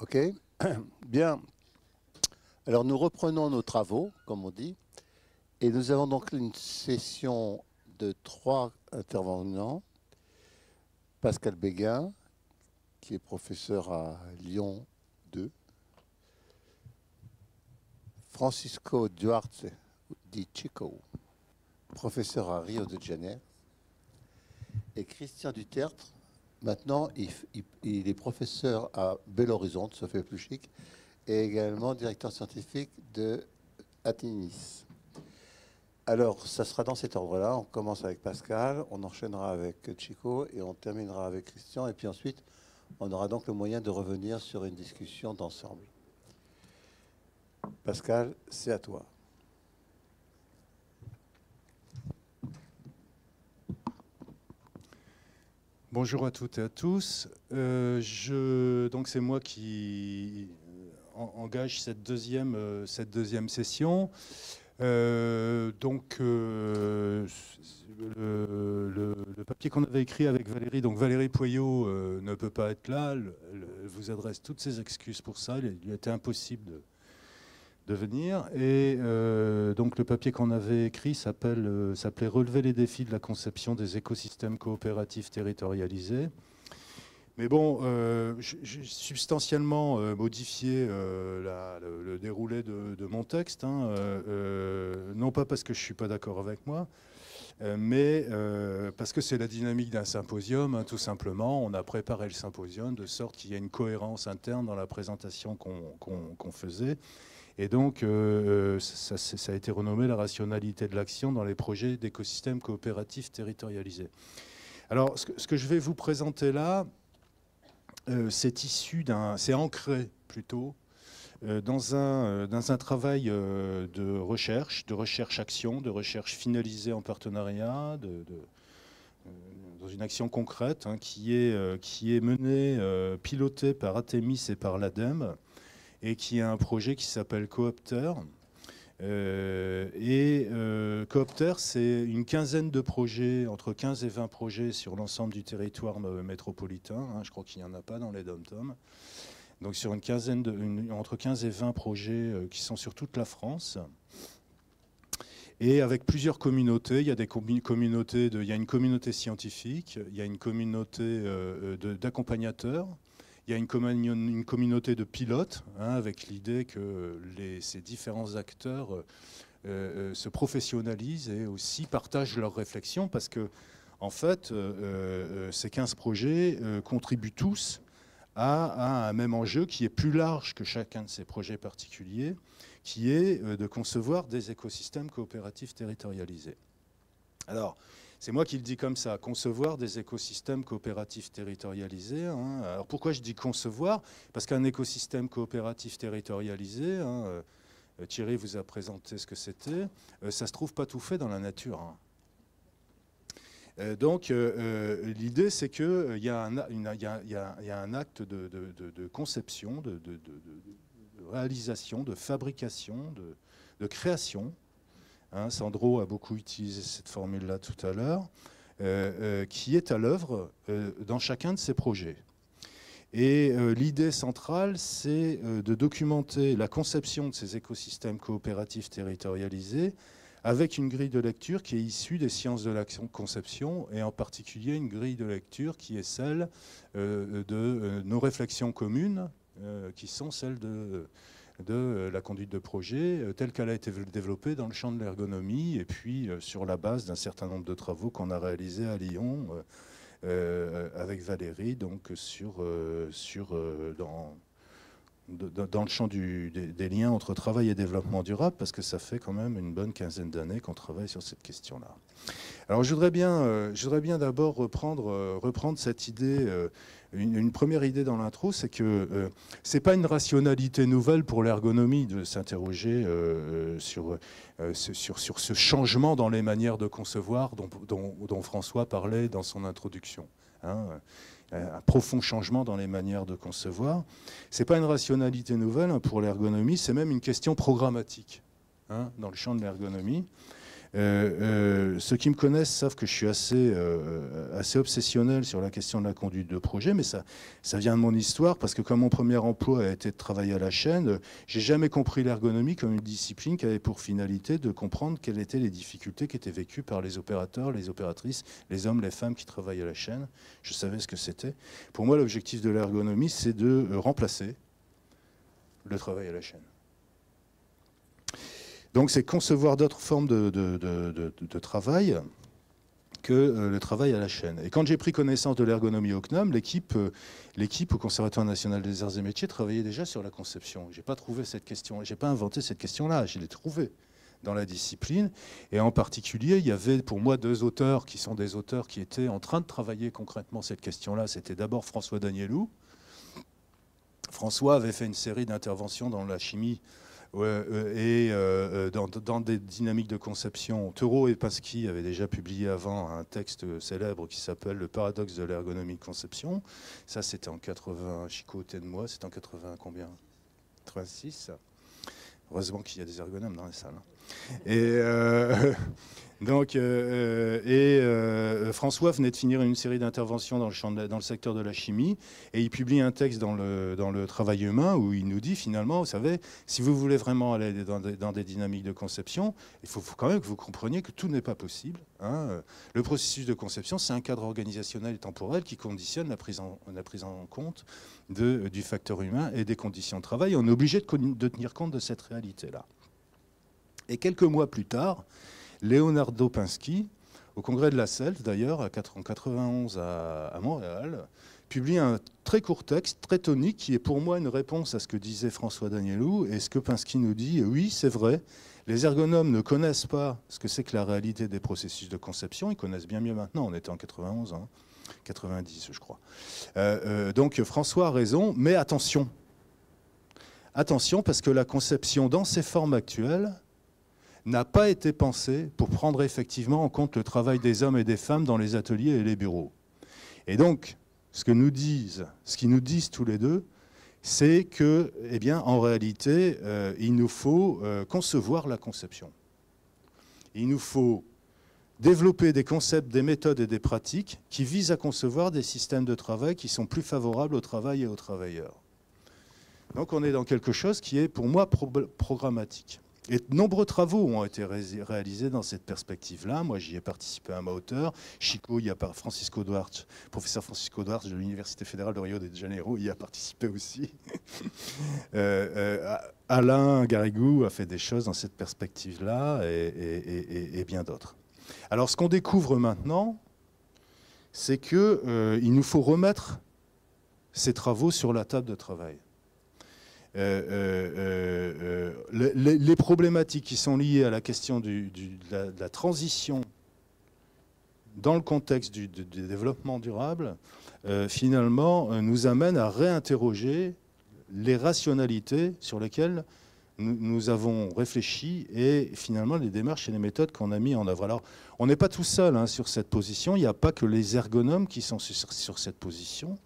Ok, bien. Alors nous reprenons nos travaux, comme on dit, et nous avons donc une session de 3 intervenants. Pascal Béguin, qui est professeur à Lyon 2, Francisco Duarte Di Chico, professeur à Rio de Janeiro, et Christian Dutertre. Maintenant, il est professeur à Belo Horizonte, ça fait plus chic, et également directeur scientifique de Athénis. Alors, ça sera dans cet ordre-là. On commence avec Pascal, on enchaînera avec Chico et on terminera avec Christian. Et puis ensuite, on aura donc le moyen de revenir sur une discussion d'ensemble. Pascal, c'est à toi. Bonjour à toutes et à tous. Donc c'est moi qui engage cette deuxième session. Le papier qu'on avait écrit avec Valérie, donc Valérie Poyot ne peut pas être là. Elle vous adresse toutes ses excuses pour ça. Il lui a été impossible de venir. Et donc le papier qu'on avait écrit s'appelait Relever les défis de la conception des écosystèmes coopératifs territorialisés. Mais bon, j'ai substantiellement modifié le déroulé de mon texte, hein, non pas parce que je ne suis pas d'accord avec moi, mais parce que c'est la dynamique d'un symposium, hein, tout simplement. On a préparé le symposium de sorte qu'il y ait une cohérence interne dans la présentation qu'on faisait. Et donc, ça a été renommé la rationalité de l'action dans les projets d'écosystèmes coopératifs territorialisés. Alors, ce que je vais vous présenter là, c'est ancré plutôt dans un travail de recherche-action, de recherche finalisée en partenariat, dans une action concrète, hein, qui est menée, pilotée par Athémis et par l'ADEME, et qui est un projet qui s'appelle Coopter. Coopter, c'est une quinzaine de projets, entre 15 et 20 projets sur l'ensemble du territoire métropolitain. Hein, je crois qu'il n'y en a pas dans les DOM-TOM. Donc sur entre 15 et 20 projets qui sont sur toute la France. Et avec plusieurs communautés. Il y a il y a une communauté scientifique, il y a une communauté d'accompagnateurs. Il y a une communauté de pilotes, hein, avec l'idée que ces différents acteurs se professionnalisent et aussi partagent leurs réflexions, parce que, en fait, ces 15 projets contribuent tous à un même enjeu qui est plus large que chacun de ces projets particuliers, qui est de concevoir des écosystèmes coopératifs territorialisés. Alors, c'est moi qui le dis comme ça, concevoir des écosystèmes coopératifs territorialisés. Hein. Alors pourquoi je dis concevoir? Parce qu'un écosystème coopératif territorialisé, hein, Thierry vous a présenté ce que c'était, ça ne se trouve pas tout fait dans la nature. Hein. Donc l'idée, c'est qu'il y a un acte de conception, de réalisation, de fabrication, de création. Hein, Sandro a beaucoup utilisé cette formule-là tout à l'heure, qui est à l'œuvre dans chacun de ces projets. Et l'idée centrale, c'est de documenter la conception de ces écosystèmes coopératifs territorialisés avec une grille de lecture qui est issue des sciences de la conception, et en particulier une grille de lecture qui est celle de nos réflexions communes, qui sont celles de la conduite de projet telle qu'elle a été développée dans le champ de l'ergonomie, et puis sur la base d'un certain nombre de travaux qu'on a réalisés à Lyon avec Valérie, donc dans le champ des liens entre travail et développement durable, parce que ça fait quand même une bonne quinzaine d'années qu'on travaille sur cette question-là. Alors je voudrais bien d'abord reprendre cette idée, une première idée dans l'intro, c'est que c'est pas une rationalité nouvelle pour l'ergonomie de s'interroger sur ce changement dans les manières de concevoir dont François parlait dans son introduction. Hein, un profond changement dans les manières de concevoir. C'est pas une rationalité nouvelle, hein, pour l'ergonomie, c'est même une question programmatique, hein, dans le champ de l'ergonomie. Ceux qui me connaissent savent que je suis assez obsessionnel sur la question de la conduite de projet, mais ça vient de mon histoire, parce que comme mon premier emploi a été de travailler à la chaîne, j'ai jamais compris l'ergonomie comme une discipline qui avait pour finalité de comprendre quelles étaient les difficultés qui étaient vécues par les opérateurs, les opératrices, les hommes, les femmes qui travaillent à la chaîne. Je savais ce que c'était. Pour moi, l'objectif de l'ergonomie, c'est de remplacer le travail à la chaîne. Donc c'est concevoir d'autres formes de travail que le travail à la chaîne. Et quand j'ai pris connaissance de l'ergonomie au CNAM, l'équipe au Conservatoire national des arts et métiers travaillait déjà sur la conception. Je n'ai pas trouvé cette question, j'ai pas inventé cette question-là, je l'ai trouvée dans la discipline. Et en particulier, il y avait pour moi deux auteurs qui sont des auteurs qui étaient en train de travailler concrètement cette question-là. C'était d'abord François Danielou. François avait fait une série d'interventions dans la chimie et dans des dynamiques de conception. Theroux et Pansky avaient déjà publié avant un texte célèbre qui s'appelle « Le paradoxe de l'ergonomie de conception ». Ça, c'était en 80, Chico côté de moi, c'était en 80 combien 86. Heureusement qu'il y a des ergonomes dans les salles. Et François venait de finir une série d'interventions dans le secteur de la chimie, et il publie un texte dans le travail humain où il nous dit finalement, vous savez, si vous voulez vraiment aller dans des dynamiques de conception, il faut quand même que vous compreniez que tout n'est pas possible. Hein. Le processus de conception, c'est un cadre organisationnel et temporel qui conditionne la prise en compte du facteur humain et des conditions de travail. On est obligé de tenir compte de cette réalité-là. Et quelques mois plus tard, Leonardo Pansky, au congrès de la CELF d'ailleurs, en 1991 à Montréal, publie un très court texte, très tonique, qui est pour moi une réponse à ce que disait François Danielou et ce que Pansky nous dit. Oui, c'est vrai, les ergonomes ne connaissent pas ce que c'est que la réalité des processus de conception. Ils connaissent bien mieux maintenant, on était en 91, hein, 90 je crois. Donc François a raison, mais attention. Attention, parce que la conception dans ses formes actuelles n'a pas été pensée pour prendre effectivement en compte le travail des hommes et des femmes dans les ateliers et les bureaux. Et donc, ce qu'ils nous disent tous les deux, c'est que, eh bien, en réalité, il nous faut concevoir la conception. Il nous faut développer des concepts, des méthodes et des pratiques qui visent à concevoir des systèmes de travail qui sont plus favorables au travail et aux travailleurs. Donc on est dans quelque chose qui est, pour moi, programmatique. Et de nombreux travaux ont été réalisés dans cette perspective-là. Moi, j'y ai participé à ma hauteur. Chico, il y a Francisco Duarte, professeur Francisco Duarte de l'Université fédérale de Rio de Janeiro, il y a participé aussi. Alain Garrigou a fait des choses dans cette perspective-là et bien d'autres. Alors, ce qu'on découvre maintenant, c'est qu'il nous faut remettre ces travaux sur la table de travail. Les problématiques qui sont liées à la question de la transition dans le contexte du développement durable, finalement, nous amènent à réinterroger les rationalités sur lesquelles nous avons réfléchi et finalement les démarches et les méthodes qu'on a mis en œuvre. Alors, on n'est pas tout seul hein, sur cette position. Il n'y a pas que les ergonomes qui sont sur cette position.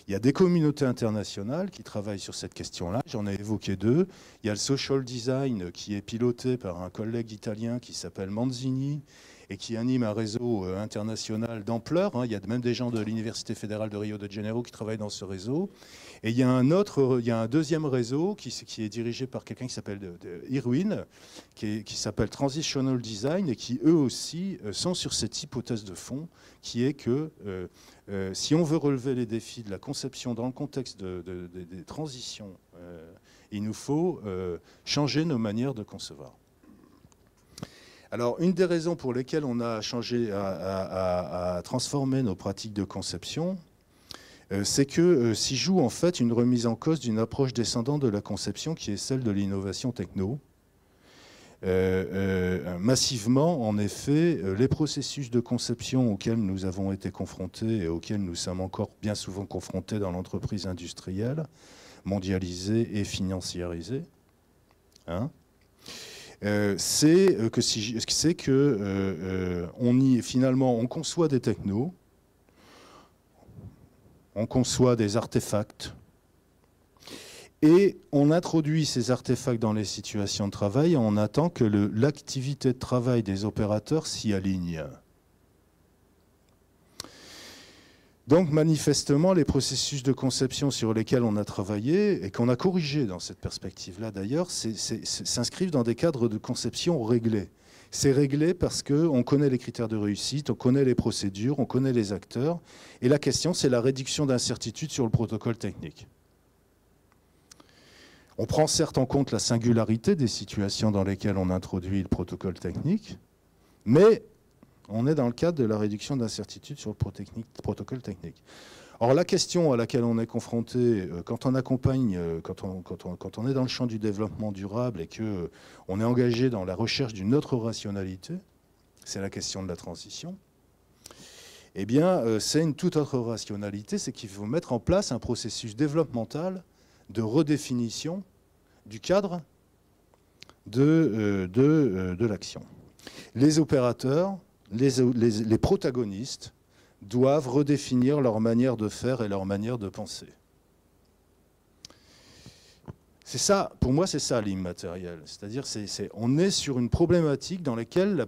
Il y a des communautés internationales qui travaillent sur cette question-là. J'en ai évoqué deux. Il y a le social design qui est piloté par un collègue italien qui s'appelle Manzini et qui anime un réseau international d'ampleur. Il y a même des gens de l'Université fédérale de Rio de Janeiro qui travaillent dans ce réseau. Et il y a un deuxième réseau qui est dirigé par quelqu'un qui s'appelle Irwin, qui s'appelle Transitional Design, et qui, eux aussi, sont sur cette hypothèse de fond, qui est que si on veut relever les défis de la conception dans le contexte des transitions, il nous faut changer nos manières de concevoir. Alors, une des raisons pour lesquelles on a changé, à transformer nos pratiques de conception, c'est que s'y joue en fait une remise en cause d'une approche descendante de la conception qui est celle de l'innovation techno. Massivement, en effet, les processus de conception auxquels nous avons été confrontés et auxquels nous sommes encore bien souvent confrontés dans l'entreprise industrielle, mondialisée et financiarisée, hein, c'est que finalement on conçoit des technos, on conçoit des artefacts, Et on introduit ces artefacts dans les situations de travail et on attend que l'activité de travail des opérateurs s'y aligne. Donc manifestement, les processus de conception sur lesquels on a travaillé et qu'on a corrigé dans cette perspective-là d'ailleurs, s'inscrivent dans des cadres de conception réglés. C'est réglé parce qu'on connaît les critères de réussite, on connaît les procédures, on connaît les acteurs. Et la question, c'est la réduction d'incertitude sur le protocole technique. On prend certes en compte la singularité des situations dans lesquelles on introduit le protocole technique, mais on est dans le cadre de la réduction d'incertitude sur le protocole technique. Or, la question à laquelle on est confronté quand on accompagne, quand on est dans le champ du développement durable et qu'on est engagé dans la recherche d'une autre rationalité, c'est la question de la transition, eh bien, c'est une toute autre rationalité, c'est qu'il faut mettre en place un processus développemental de redéfinition du cadre de l'action. Les opérateurs, les protagonistes doivent redéfinir leur manière de faire et leur manière de penser. C'est ça, pour moi, c'est ça l'immatériel. C'est-à-dire, on est sur une problématique dans laquelle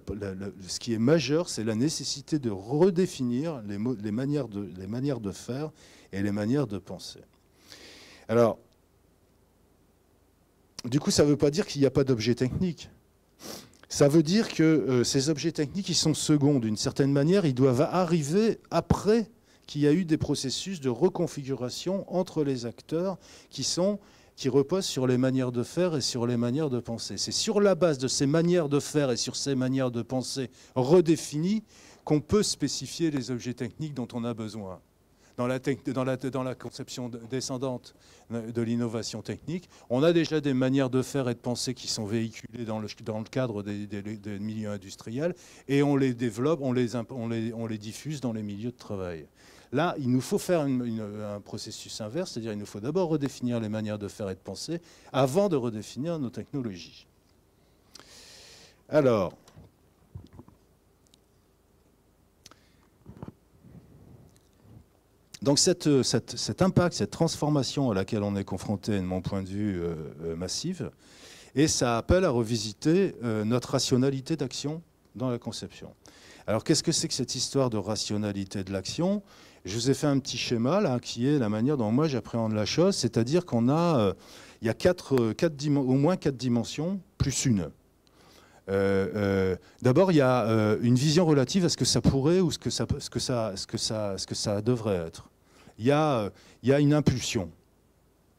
ce qui est majeur, c'est la nécessité de redéfinir les manières de faire et les manières de penser. Alors, du coup, ça ne veut pas dire qu'il n'y a pas d'objets techniques. Ça veut dire que ces objets techniques, ils sont seconds d'une certaine manière, ils doivent arriver après qu'il y a eu des processus de reconfiguration entre les acteurs qui reposent sur les manières de faire et sur les manières de penser. C'est sur la base de ces manières de faire et sur ces manières de penser redéfinies qu'on peut spécifier les objets techniques dont on a besoin. Dans la conception descendante de l'innovation technique, on a déjà des manières de faire et de penser qui sont véhiculées dans le cadre des milieux industriels et on les développe, on les diffuse dans les milieux de travail. Là, il nous faut faire un processus inverse, c'est-à-dire il nous faut d'abord redéfinir les manières de faire et de penser avant de redéfinir nos technologies. Alors, donc cet impact, cette transformation à laquelle on est confronté, de mon point de vue, massive, et ça appelle à revisiter notre rationalité d'action dans la conception. Alors qu'est-ce que c'est que cette histoire de rationalité de l'action ? Je vous ai fait un petit schéma là, qui est la manière dont moi j'appréhende la chose, c'est-à-dire qu'on a, il y a au moins 4 dimensions, plus une. D'abord, il y a une vision relative à ce que ça pourrait ou ce que ça devrait être. Il y a une impulsion.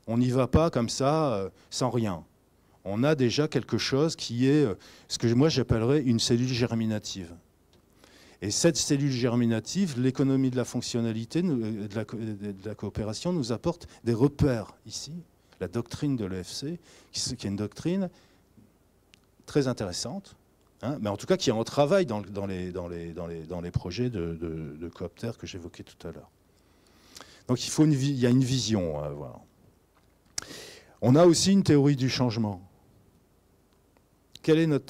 On n'y va pas comme ça, sans rien. On a déjà quelque chose qui est ce que moi j'appellerais une cellule germinative. Et cette cellule germinative, l'économie de la fonctionnalité, de la coopération, nous apporte des repères ici. La doctrine de l'EFC, qui est une doctrine très intéressante, hein, mais en tout cas qui est en travail dans les projets de cooptères que j'évoquais tout à l'heure. Donc il y a une vision à avoir. On a aussi une théorie du changement. Quelle est notre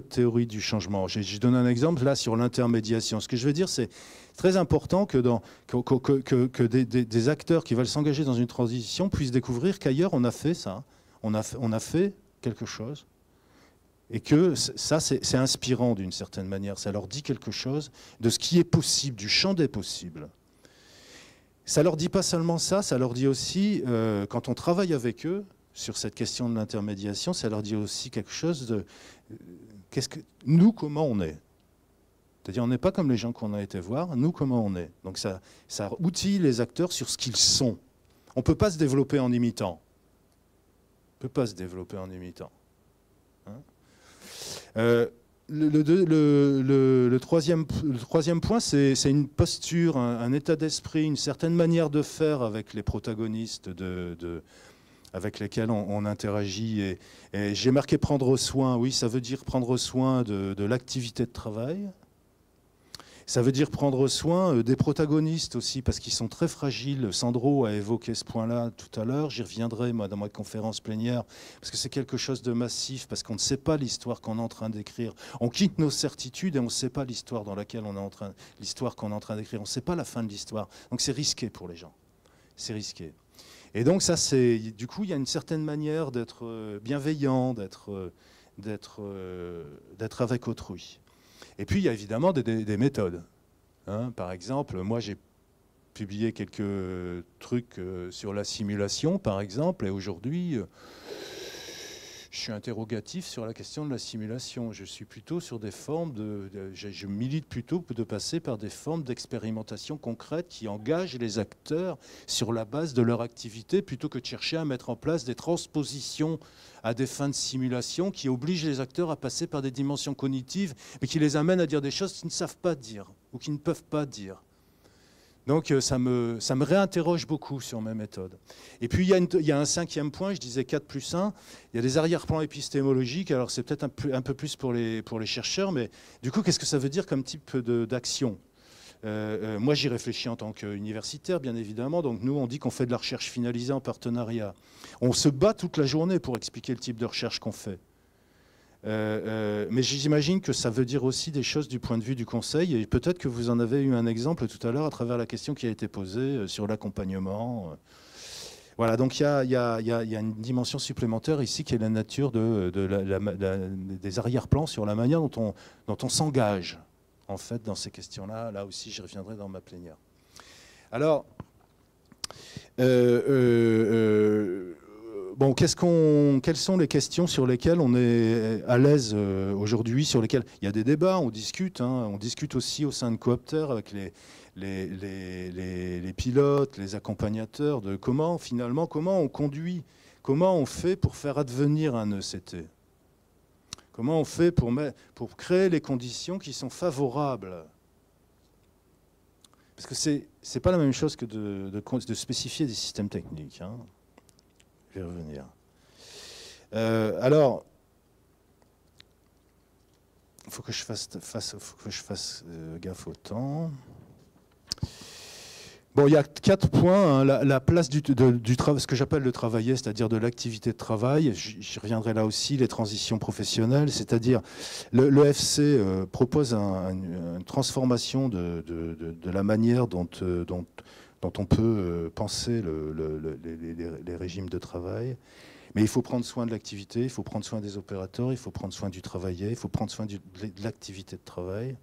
théorie du changement ? Je donne un exemple là sur l'intermédiation. Ce que je veux dire, c'est très important que des acteurs qui veulent s'engager dans une transition puissent découvrir qu'ailleurs on a fait ça, on a fait quelque chose, et que ça c'est inspirant d'une certaine manière. Ça leur dit quelque chose de ce qui est possible, du champ des possibles. Ça leur dit pas seulement ça, ça leur dit aussi, quand on travaille avec eux, sur cette question de l'intermédiation, ça leur dit aussi quelque chose de nous, comment on est. C'est-à-dire, on n'est pas comme les gens qu'on a été voir, nous, comment on est. Donc ça outille les acteurs sur ce qu'ils sont. On ne peut pas se développer en imitant. On ne peut pas se développer en imitant. Hein, le troisième point, c'est une posture, un état d'esprit, une certaine manière de faire avec les protagonistes avec lesquels on interagit. Et j'ai marqué prendre soin. Oui, ça veut dire prendre soin de l'activité de travail. Ça veut dire prendre soin des protagonistes aussi, parce qu'ils sont très fragiles. Sandro a évoqué ce point-là tout à l'heure. J'y reviendrai, moi, dans ma conférence plénière, parce que c'est quelque chose de massif, parce qu'on ne sait pas l'histoire qu'on est en train d'écrire. On quitte nos certitudes et on ne sait pas l'histoire dans laquelle l'histoire qu'on est en train d'écrire. On ne sait pas la fin de l'histoire. Donc c'est risqué pour les gens. C'est risqué. Et donc ça, du coup, il y a une certaine manière d'être bienveillant, d'être avec autrui. Et puis, il y a évidemment des méthodes. Hein. Par exemple, moi, j'ai publié quelques trucs sur la simulation, par exemple, et aujourd'hui, je suis interrogatif sur la question de la simulation. Je suis plutôt sur des formes je milite plutôt de passer par des formes d'expérimentation concrète qui engagent les acteurs sur la base de leur activité, plutôt que de chercher à mettre en place des transpositions à des fins de simulation qui obligent les acteurs à passer par des dimensions cognitives, mais qui les amènent à dire des choses qu'ils ne savent pas dire ou qu'ils ne peuvent pas dire. Donc ça me réinterroge beaucoup sur mes méthodes. Et puis il y a un cinquième point, je disais 4+1, il y a des arrière-plans épistémologiques, alors c'est peut-être un peu plus pour les chercheurs, mais du coup qu'est-ce que ça veut dire comme type d'action ? Moi j'y réfléchis en tant qu'universitaire bien évidemment, donc nous on dit qu'on fait de la recherche finalisée en partenariat. On se bat toute la journée pour expliquer le type de recherche qu'on fait. Mais j'imagine que ça veut dire aussi des choses du point de vue du conseil, et peut-être que vous en avez eu un exemple tout à l'heure à travers la question qui a été posée sur l'accompagnement. Voilà, donc il y a une dimension supplémentaire ici qui est la nature des arrière-plans sur la manière dont on s'engage en fait dans ces questions-là. Là aussi, j'y reviendrai dans ma plénière. Alors, bon, quelles sont les questions sur lesquelles on est à l'aise aujourd'hui, sur lesquelles il y a des débats, on discute aussi au sein de Coopter avec les pilotes, les accompagnateurs, de comment on conduit, comment on fait pour faire advenir un ECT. Comment on fait pour créer les conditions qui sont favorables. Parce que c'est pas la même chose que de spécifier des systèmes techniques. Hein. Je vais revenir. Alors, il faut que je fasse gaffe au temps. Bon, il y a 4 points. Hein. La place du travail, ce que j'appelle le travailler, c'est-à-dire de l'activité de travail. J'y reviendrai là aussi, les transitions professionnelles, c'est-à-dire le FC propose une transformation de la manière dont on peut penser les régimes de travail. Mais il faut prendre soin de l'activité, il faut prendre soin des opérateurs, il faut prendre soin du travaillé, il faut prendre soin de l'activité de travail.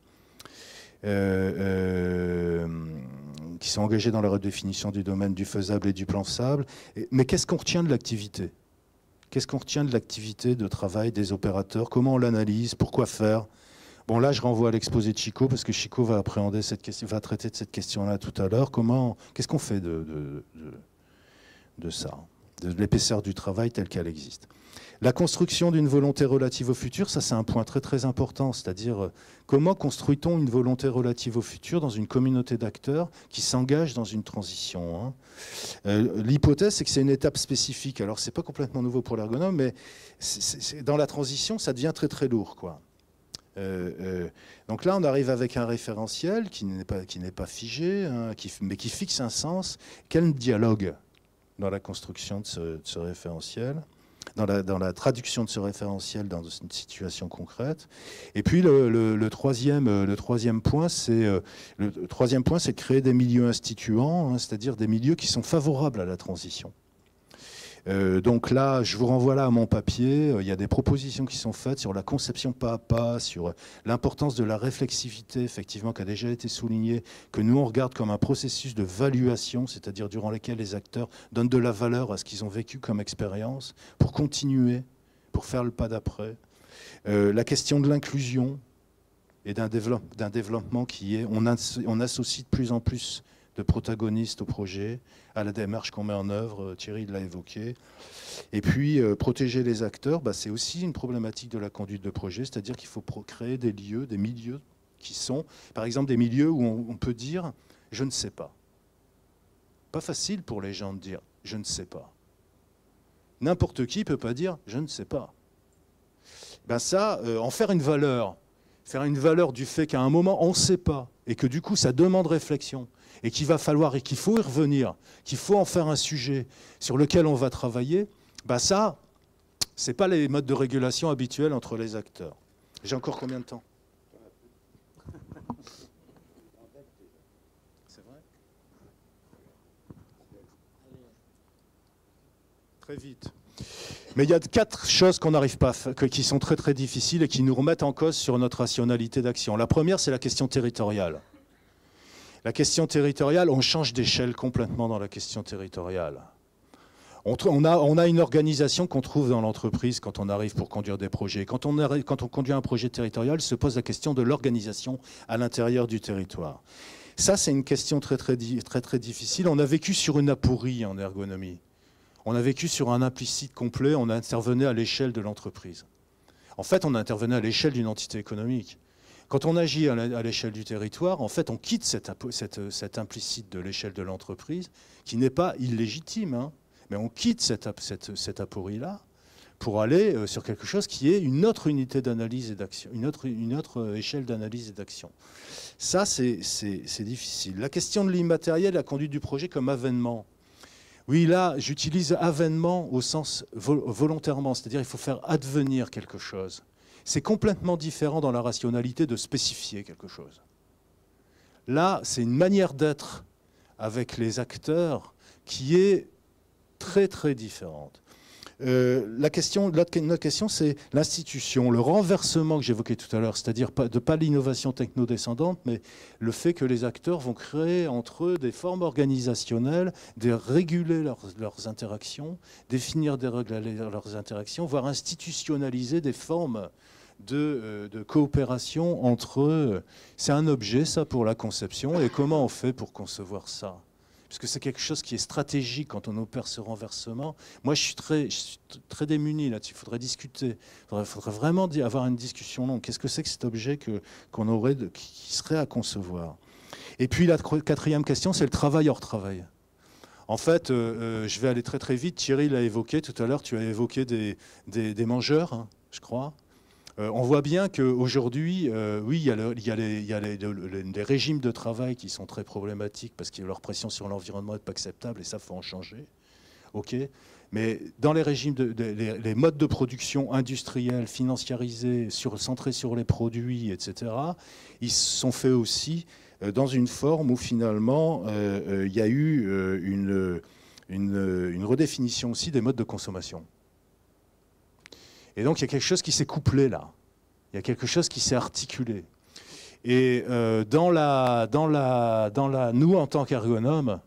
Qui sont engagés dans la redéfinition du domaine du faisable et du pensable. Mais qu'est-ce qu'on retient de l'activité ? Qu'est-ce qu'on retient de l'activité de travail des opérateurs ? Comment on l'analyse ? Pourquoi faire ? Bon, là, je renvoie à l'exposé de Chico, parce que Chico va appréhender cette question, va traiter de cette question-là tout à l'heure. Qu'est-ce qu'on fait de ça, de l'épaisseur du travail telle qu'elle existe ? La construction d'une volonté relative au futur, ça c'est un point très très important, c'est-à-dire comment construit-on une volonté relative au futur dans une communauté d'acteurs qui s'engagent dans une transition. Hein. L'hypothèse, c'est que c'est une étape spécifique. Alors c'est pas complètement nouveau pour l'ergonome, mais dans la transition, ça devient très très lourd, quoi. Donc là, on arrive avec un référentiel qui n'est pas figé, hein, mais qui fixe un sens. Quel dialogue dans la construction de ce référentiel ? Dans la traduction de ce référentiel dans une situation concrète. Et puis le troisième point, c'est de créer des milieux instituants, hein, c'est-à-dire des milieux qui sont favorables à la transition. Donc là, je vous renvoie là à mon papier. Il y a des propositions qui sont faites sur la conception pas à pas, sur l'importance de la réflexivité, effectivement, qui a déjà été soulignée, que nous, on regarde comme un processus de valuation, c'est-à-dire durant lequel les acteurs donnent de la valeur à ce qu'ils ont vécu comme expérience, pour continuer, pour faire le pas d'après. La question de l'inclusion et d'un développement qui est... On associe de plus en plus de protagonistes au projet, à la démarche qu'on met en œuvre, Thierry l'a évoqué. Et puis, protéger les acteurs, c'est aussi une problématique de la conduite de projet, c'est-à-dire qu'il faut créer des lieux, des milieux qui sont, par exemple, des milieux où on peut dire « je ne sais pas ». Pas facile pour les gens de dire « je ne sais pas ». N'importe qui ne peut pas dire « je ne sais pas ». Ça, en faire une valeur du fait qu'à un moment, on ne sait pas, et que du coup, ça demande réflexion, et qu'il va falloir, et qu'il faut y revenir, qu'il faut en faire un sujet sur lequel on va travailler, ça, ce n'est pas les modes de régulation habituels entre les acteurs. J'ai encore combien de temps ? C'est vrai ? très vite. Mais il y a 4 choses qu'on n'arrive pas, qui sont très très difficiles et qui nous remettent en cause sur notre rationalité d'action. La première, c'est la question territoriale. La question territoriale, on change d'échelle complètement dans la question territoriale. On a une organisation qu'on trouve dans l'entreprise quand on arrive pour conduire des projets. Quand on conduit un projet territorial, se pose la question de l'organisation à l'intérieur du territoire. Ça, c'est une question très très difficile. On a vécu sur une aporie en ergonomie. On a vécu sur un implicite complet, on intervenait à l'échelle de l'entreprise. En fait, on intervenait à l'échelle d'une entité économique. Quand on agit à l'échelle du territoire, en fait, on quitte cet implicite de l'échelle de l'entreprise, qui n'est pas illégitime, hein, mais on quitte cette aporie-là pour aller sur quelque chose qui est une autre unité d'analyse et d'action, une autre échelle d'analyse et d'action. Ça, c'est difficile. La question de l'immatériel, la conduite du projet comme avènement. Oui, là, j'utilise avènement au sens volontairement, c'est-à-dire il faut faire advenir quelque chose. C'est complètement différent dans la rationalité de spécifier quelque chose. Là, c'est une manière d'être avec les acteurs qui est très, très différente. L'autre question, c'est l'institution, le renversement que j'évoquais tout à l'heure, c'est-à-dire pas l'innovation technodescendante, mais le fait que les acteurs vont créer entre eux des formes organisationnelles, de réguler leurs interactions, définir des règles à leurs interactions, voire institutionnaliser des formes de coopération entre eux. C'est un objet, ça, pour la conception, et comment on fait pour concevoir ça ? Puisque c'est quelque chose qui est stratégique quand on opère ce renversement. Moi, je suis très démuni là-dessus. Il faudrait discuter. Il faudrait vraiment avoir une discussion longue. Qu'est-ce que c'est que cet objet qui serait à concevoir? Et puis la 4e question, c'est le travail hors travail. En fait, je vais aller très très vite. Thierry l'a évoqué tout à l'heure. Tu as évoqué des mangeurs, hein, je crois. On voit bien qu'aujourd'hui, oui, il y a les régimes de travail qui sont très problématiques parce que leur pression sur l'environnement n'est pas acceptable et ça, il faut en changer. OK. Mais dans les régimes, les modes de production industriels, financiarisés, centrés sur les produits, etc., ils sont faits aussi dans une forme où finalement, il y a eu une redéfinition aussi des modes de consommation. Et donc, il y a quelque chose qui s'est couplé là. Il y a quelque chose qui s'est articulé. Et nous, en tant qu'ergonomes,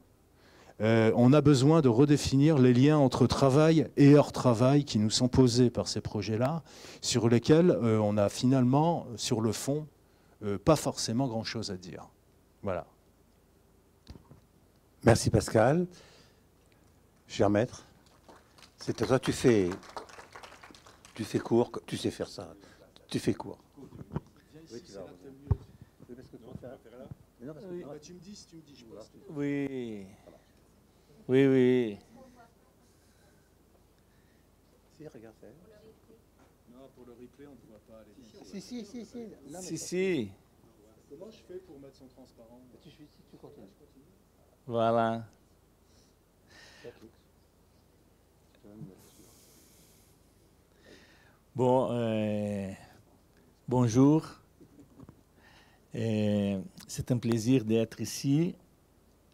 on a besoin de redéfinir les liens entre travail et hors travail qui nous sont posés par ces projets-là, sur lesquels on a finalement, sur le fond, pas forcément grand-chose à dire. Voilà. Merci Pascal. Cher maître, c'est à toi, tu fais court, tu sais faire ça. Tu fais court. Tu me dis, je pense. Oui. Oui. Si, regarde ça. Non, pour le replay, on ne voit pas. Si. Comment je fais pour mettre son transparent? Tu continues. Voilà. Bon, bonjour. C'est un plaisir d'être ici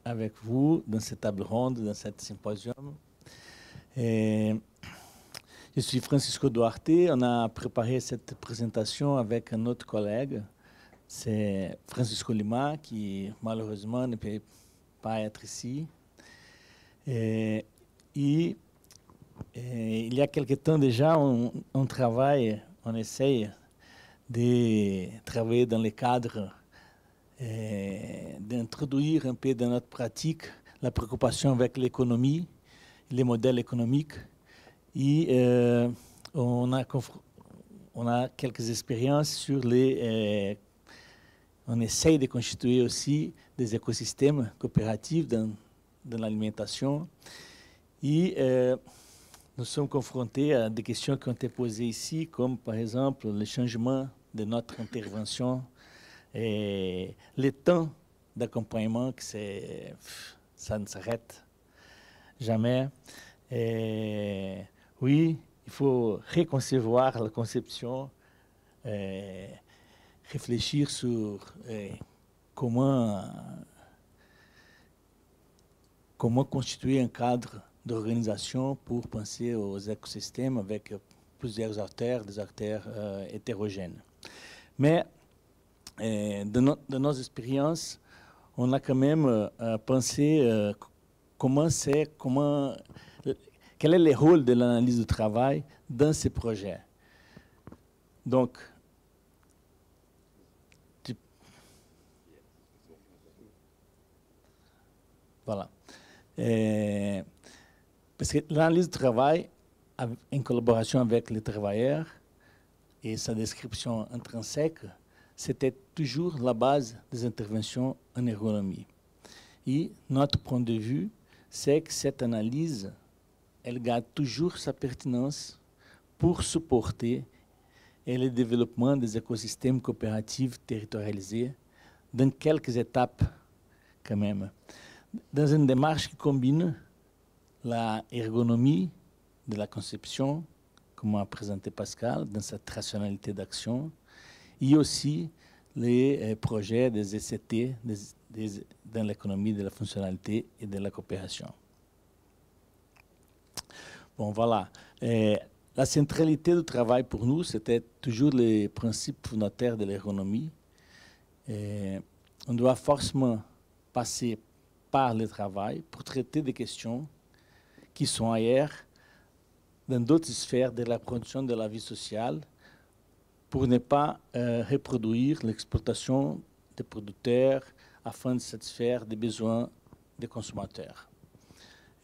avec vous dans cette table ronde, dans cette symposium. Je suis Francisco Duarte. On a préparé cette présentation avec un autre collègue. C'est Francisco Lima, qui malheureusement ne peut pas être ici. Il y a quelque temps déjà, on travaille, on essaye de travailler dans le cadre d'introduire un peu dans notre pratique la préoccupation avec l'économie, les modèles économiques. Et on a quelques expériences sur on essaye de constituer aussi des écosystèmes coopératifs dans l'alimentation. Et nous sommes confrontés à des questions qui ont été posées ici, comme par exemple le changement de notre intervention et le temps d'accompagnement, que ça ne s'arrête jamais. Et oui, il faut reconcevoir la conception, réfléchir sur comment constituer un cadre d'organisation pour penser aux écosystèmes avec plusieurs acteurs, des acteurs hétérogènes. Mais de nos expériences, on a quand même pensé quel est le rôle de l'analyse du travail dans ces projets. Donc, voilà. Parce que l'analyse du travail, en collaboration avec les travailleurs et sa description intrinsèque, c'était toujours la base des interventions en ergonomie. Et notre point de vue, c'est que cette analyse, elle garde toujours sa pertinence pour supporter le développement des écosystèmes coopératifs territorialisés dans quelques étapes quand même. Dans une démarche qui combine la ergonomie de la conception, comme a présenté Pascal, dans sa rationalité d'action, et aussi les projets des ECT dans l'économie de la fonctionnalité et de la coopération. Bon, voilà. La centralité du travail pour nous, c'était toujours les principes fondateurs de l'ergonomie. On doit forcément passer par le travail pour traiter des questions qui sont ailleurs, dans d'autres sphères de la production de la vie sociale, pour ne pas reproduire l'exploitation des producteurs afin de satisfaire des besoins des consommateurs.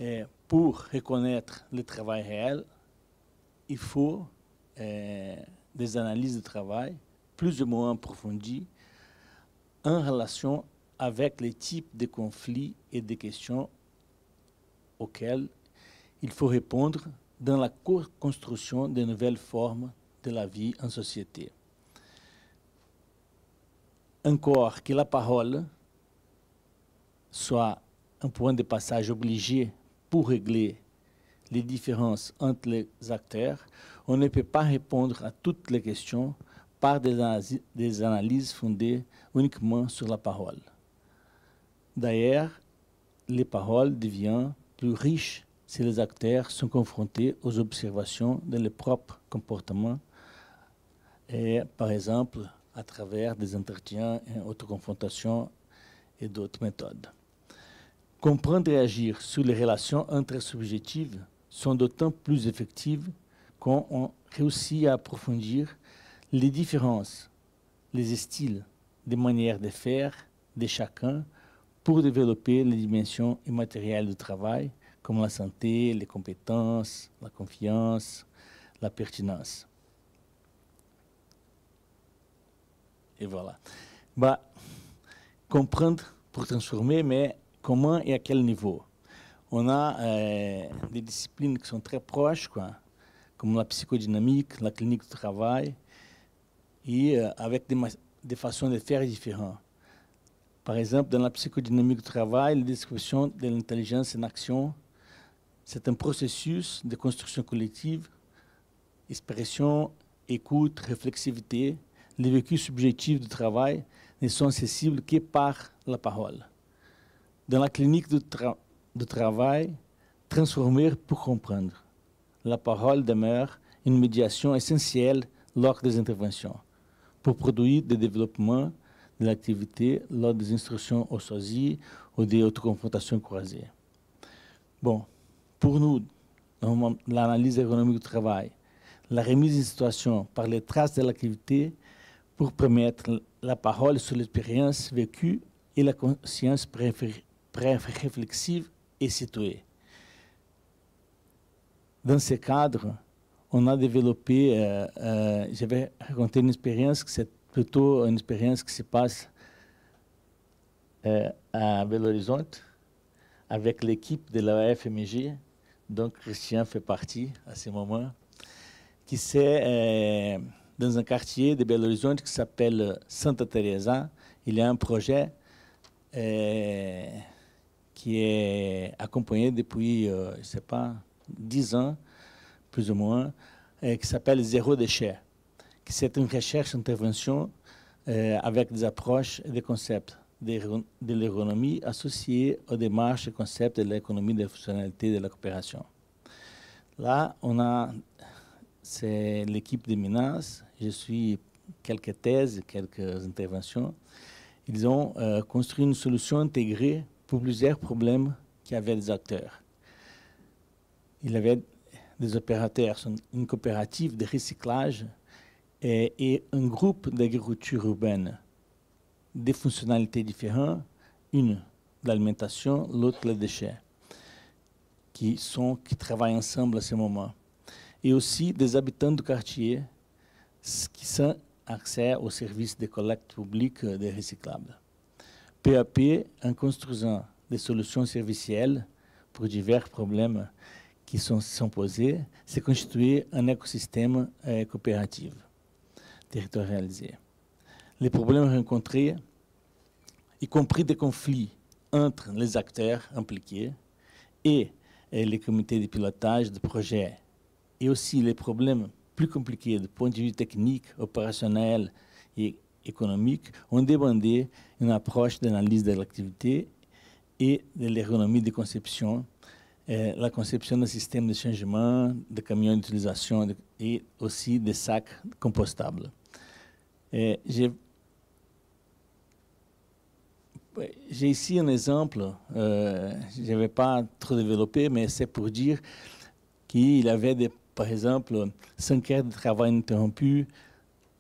Et pour reconnaître le travail réel, il faut des analyses de travail plus ou moins approfondies en relation avec les types de conflits et de questions auxquels il faut répondre dans la construction de nouvelles formes de la vie en société. Encore que la parole soit un point de passage obligé pour régler les différences entre les acteurs, on ne peut pas répondre à toutes les questions par des analyses fondées uniquement sur la parole. D'ailleurs, les paroles deviennent plus riches si les acteurs sont confrontés aux observations de leurs propres comportements, et, par exemple, à travers des entretiens, autoconfrontations et d'autres méthodes. Comprendre et agir sur les relations intersubjectives sont d'autant plus effectives quand on réussit à approfondir les différences, les styles, des manières de faire de chacun pour développer les dimensions immatérielles du travail, comme la santé, les compétences, la confiance, la pertinence. Et voilà. Comprendre pour transformer, mais comment et à quel niveau? On a des disciplines qui sont très proches, comme la psychodynamique, la clinique du travail, et avec des façons de faire différentes. Par exemple, dans la psychodynamique du travail, la description de l'intelligence en action, c'est un processus de construction collective, expression, écoute, réflexivité. Les vécus subjectifs du travail ne sont accessibles que par la parole. Dans la clinique du travail, transformer pour comprendre. La parole demeure une médiation essentielle lors des interventions, pour produire des développements de l'activité lors des instructions au choisi ou des autoconfrontations croisées. Bon, pour nous, dans l'analyse ergonomique du travail, la remise en situation par les traces de l'activité pour permettre la parole sur l'expérience vécue et la conscience réflexive et située. Dans ce cadre, on a développé, je vais raconter une expérience, c'est plutôt une expérience qui se passe à Belo Horizonte avec l'équipe de la FMG, dont Christian fait partie à ce moment, qui c'est dans un quartier de Belo Horizonte qui s'appelle Santa Teresa. Il y a un projet qui est accompagné depuis, je ne sais pas, 10 ans, plus ou moins, qui s'appelle Zéro Déchet, qui c'est une recherche-intervention avec des approches et des concepts de l'ergonomie associée aux démarches et concepts de l'économie de fonctionnalité de la coopération. Là, c'est l'équipe de Minas, je suis quelques thèses, quelques interventions. Ils ont construit une solution intégrée pour plusieurs problèmes qu'il y avait des acteurs. Il y avait des opérateurs, une coopérative de recyclage et un groupe d'agriculture urbaine, des fonctionnalités différentes, une l'alimentation, l'autre les déchets, qui travaillent ensemble à ce moment. Et aussi des habitants du quartier qui ont accès aux services de collecte publique des recyclables. Peu à peu, en construisant des solutions servicielles pour divers problèmes qui sont posés, s'est constitué un écosystème coopératif territorialisé. Les problèmes rencontrés, y compris des conflits entre les acteurs impliqués et les comités de pilotage de projets, et aussi les problèmes plus compliqués du point de vue technique, opérationnel et économique, ont demandé une approche d'analyse de l'activité et de l'ergonomie de conception, la conception d'un système de changement, de camions d'utilisation et aussi des sacs compostables. J'ai ici un exemple, je ne vais pas trop développer, mais c'est pour dire qu'il y avait, par exemple, 5 heures de travail interrompu,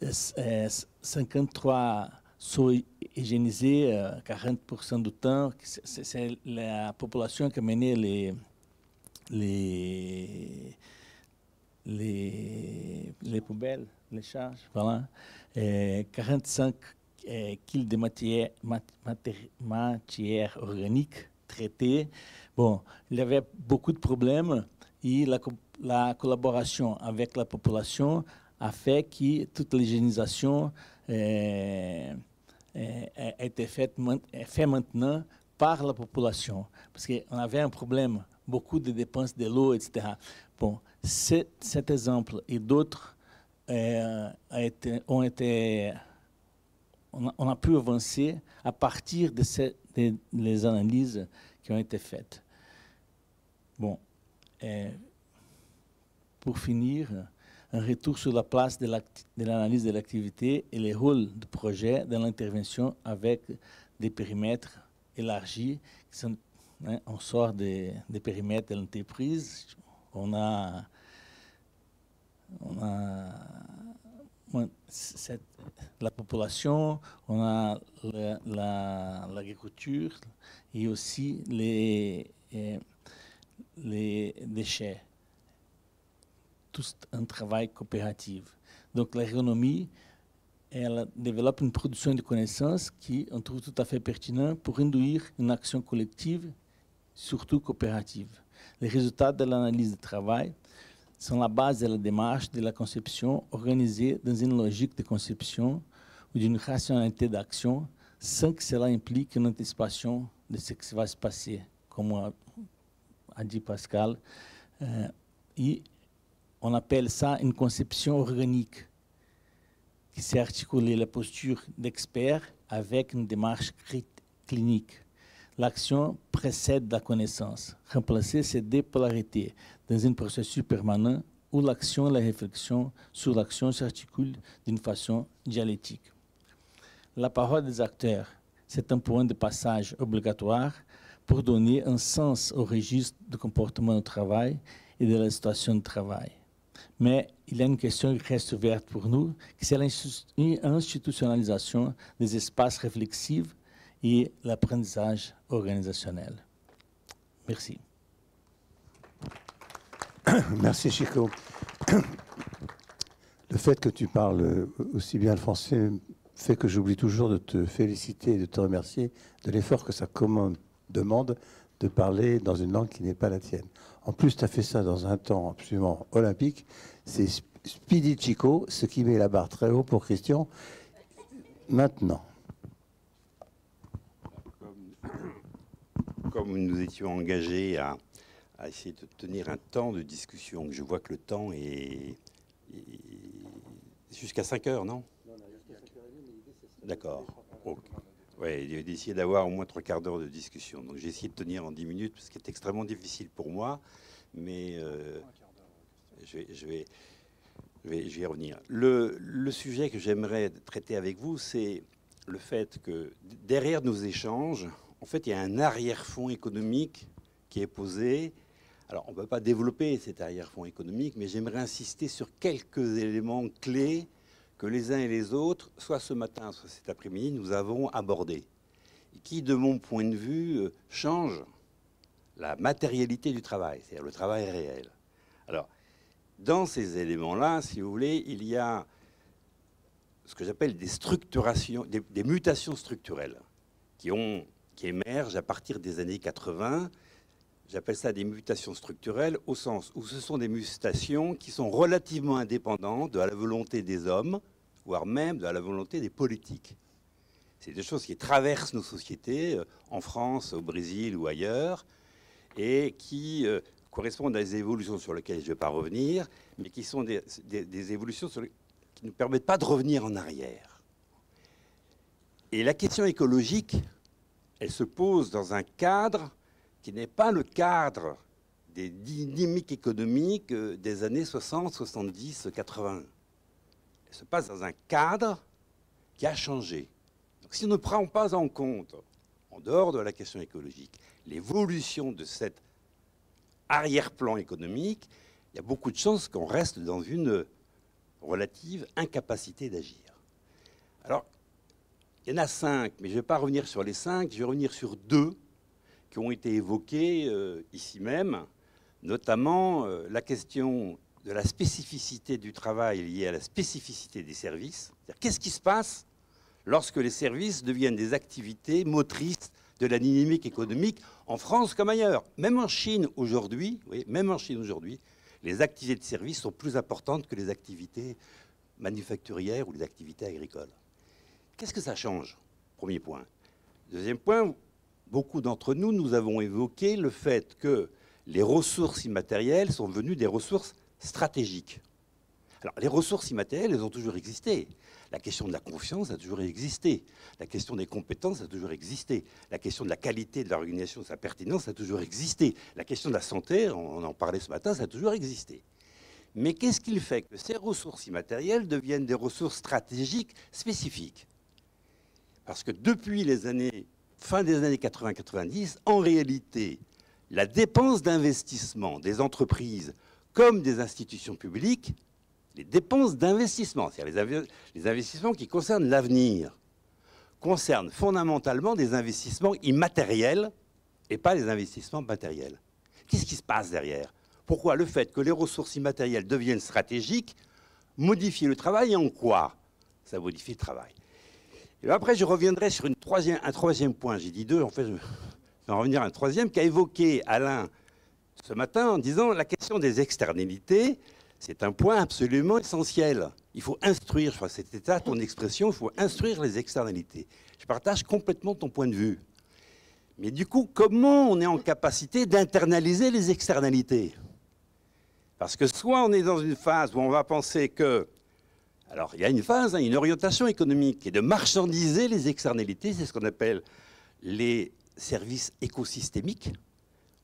53 seaux hygiénisés, 40% du temps. C'est la population qui a mené les poubelles, les charges, voilà. 45 kilos de matière organique traitée. Bon, il y avait beaucoup de problèmes et la collaboration avec la population a fait que toute l'hygiénisation a été faite maintenant par la population. Parce qu'on avait un problème, beaucoup de dépenses de l'eau, etc. Bon, cet exemple et d'autres on a pu avancer à partir des analyses qui ont été faites. Bon, pour finir, un retour sur la place de l'analyse de l'activité et les rôles du projet dans l'intervention avec des périmètres élargis. On sort des périmètres de l'entreprise, on a la population, on a l'agriculture et aussi les déchets. Tout un travail coopératif. Donc l'ergonomie, elle développe une production de connaissances qui on trouve tout à fait pertinent pour induire une action collective, surtout coopérative. Les résultats de l'analyse de travail sont la base de la démarche de la conception organisée dans une logique de conception ou d'une rationalité d'action sans que cela implique une anticipation de ce qui va se passer, comme a dit Pascal. Et on appelle ça une conception organique qui sait articuler la posture d'expert avec une démarche clinique. L'action précède la connaissance. Remplacer ces deux polarités dans un processus permanent où l'action et la réflexion sur l'action s'articulent d'une façon dialectique. La parole des acteurs, c'est un point de passage obligatoire pour donner un sens au registre du comportement au travail et de la situation de travail. Mais il y a une question qui reste ouverte pour nous, c'est l'institutionnalisation des espaces réflexifs et l'apprentissage organisationnel. Merci. Merci Chico. Le fait que tu parles aussi bien le français fait que j'oublie toujours de te féliciter et de te remercier de l'effort que ça demande de parler dans une langue qui n'est pas la tienne. En plus, tu as fait ça dans un temps absolument olympique. C'est Speedy Chico, ce qui met la barre très haut pour Christian. Maintenant. Comme nous étions engagés à essayer de tenir un temps de discussion, je vois que le temps est jusqu'à 5 heures, non? D'accord. Okay. Ouais, d'essayer d'avoir au moins 3/4 d'heure de discussion. Donc j'ai essayé de tenir en 10 minutes, ce qui est extrêmement difficile pour moi, mais je vais y revenir. Le sujet que j'aimerais traiter avec vous, c'est le fait que derrière nos échanges, en fait, il y a un arrière-fond économique qui est posé. Alors, on ne peut pas développer cet arrière-fond économique, mais j'aimerais insister sur quelques éléments clés que les uns et les autres, soit ce matin, soit cet après-midi, nous avons abordés, et qui, de mon point de vue, changent la matérialité du travail, c'est-à-dire le travail réel. Alors, dans ces éléments-là, si vous voulez, il y a ce que j'appelle des structurations, des mutations structurelles qui émergent à partir des années 80. J'appelle ça des mutations structurelles au sens où ce sont des mutations qui sont relativement indépendantes de la volonté des hommes, voire même de la volonté des politiques. C'est des choses qui traversent nos sociétés, en France, au Brésil ou ailleurs, et qui correspondent à des évolutions sur lesquelles je ne vais pas revenir, mais qui sont des évolutions qui ne nous permettent pas de revenir en arrière. Et la question écologique, elle se pose dans un cadre qui n'est pas le cadre des dynamiques économiques des années 60, 70, 80. Elle se passe dans un cadre qui a changé. Donc si on ne prend pas en compte, en dehors de la question écologique, l'évolution de cet arrière-plan économique, il y a beaucoup de chances qu'on reste dans une relative incapacité d'agir. Alors, il y en a 5, mais je ne vais pas revenir sur les 5, je vais revenir sur 2 qui ont été évoqués ici même, notamment la question de la spécificité du travail liée à la spécificité des services. Qu'est-ce qui se passe lorsque les services deviennent des activités motrices de la dynamique économique en France comme ailleurs? Même en Chine aujourd'hui, oui, même en Chine aujourd'hui, les activités de services sont plus importantes que les activités manufacturières ou les activités agricoles. Qu'est-ce que ça change? Premier point. Deuxième point, beaucoup d'entre nous, nous avons évoqué le fait que les ressources immatérielles sont devenues des ressources stratégiques. Alors, les ressources immatérielles, elles ont toujours existé. La question de la confiance a toujours existé. La question des compétences a toujours existé. La question de la qualité de l'organisation, de sa pertinence a toujours existé. La question de la santé, on en parlait ce matin, ça a toujours existé. Mais qu'est-ce qui fait que ces ressources immatérielles deviennent des ressources stratégiques spécifiques? Parce que depuis les années fin des années 80-90, en réalité, la dépense d'investissement des entreprises comme des institutions publiques, les dépenses d'investissement, c'est-à-dire les investissements qui concernent l'avenir, concernent fondamentalement des investissements immatériels et pas des investissements matériels. Qu'est-ce qui se passe derrière? Pourquoi le fait que les ressources immatérielles deviennent stratégiques modifie le travail et en quoi ça modifie le travail? Et après, je reviendrai sur un troisième point. J'ai dit 2, en fait, je vais en revenir à un troisième qu'a évoqué Alain ce matin en disant la question des externalités, c'est un point absolument essentiel. Il faut instruire, je crois que c'était ça ton expression, il faut instruire les externalités. Je partage complètement ton point de vue. Mais du coup, comment on est en capacité d'internaliser les externalités? Parce que soit on est dans une phase où on va penser que... Alors, il y a une phase, une orientation économique qui est de marchandiser les externalités, c'est ce qu'on appelle les services écosystémiques.